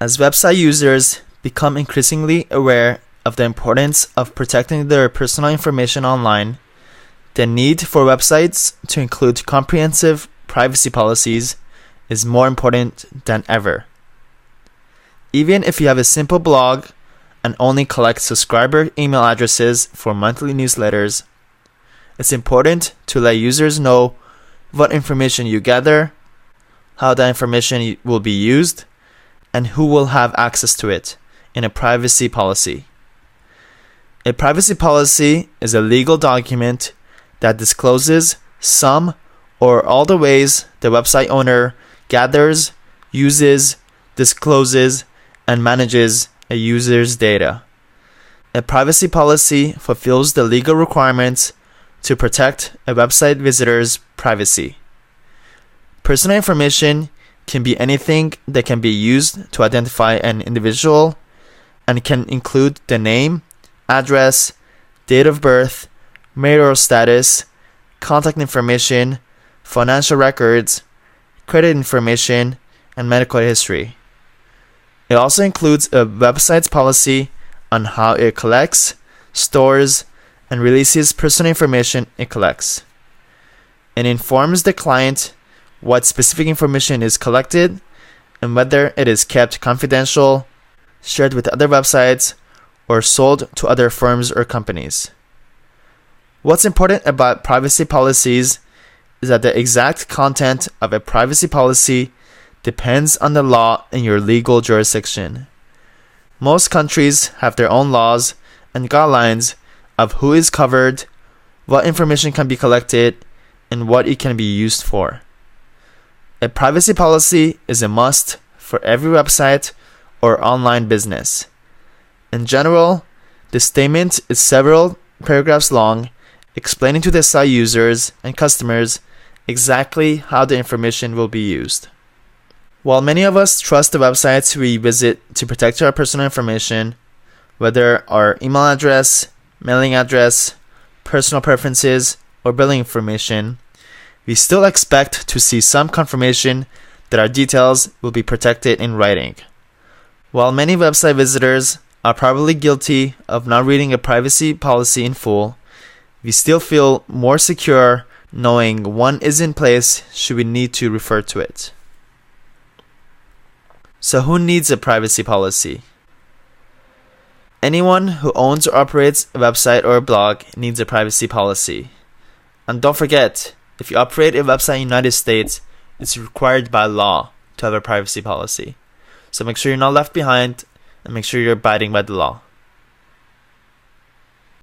As website users become increasingly aware of the importance of protecting their personal information online, the need for websites to include comprehensive privacy policies is more important than ever. Even if you have a simple blog and only collect subscriber email addresses for monthly newsletters, it's important to let users know what information you gather, how that information will be used, and who will have access to it in a privacy policy. A privacy policy is a legal document that discloses some or all the ways the website owner gathers, uses, discloses, and manages a user's data. A privacy policy fulfills the legal requirements to protect a website visitor's privacy. Personal information can be anything that can be used to identify an individual and can include the name, address, date of birth, marital status, contact information, financial records, credit information, and medical history. It also includes a website's policy on how it collects, stores, and releases personal information it collects. It informs the client what specific information is collected and whether it is kept confidential, shared with other websites, or sold to other firms or companies. What's important about privacy policies is that the exact content of a privacy policy depends on the law in your legal jurisdiction. Most countries have their own laws and guidelines of who is covered, what information can be collected, and what it can be used for. A privacy policy is a must for every website or online business. In general, the statement is several paragraphs long, explaining to the site users and customers exactly how the information will be used. While many of us trust the websites we visit to protect our personal information, whether our email address, mailing address, personal preferences, or billing information, we still expect to see some confirmation that our details will be protected in writing. While many website visitors are probably guilty of not reading a privacy policy in full, we still feel more secure knowing one is in place should we need to refer to it. So who needs a privacy policy? Anyone who owns or operates a website or a blog needs a privacy policy. And don't forget, if you operate a website in the United States, it's required by law to have a privacy policy. So make sure you're not left behind and make sure you're abiding by the law.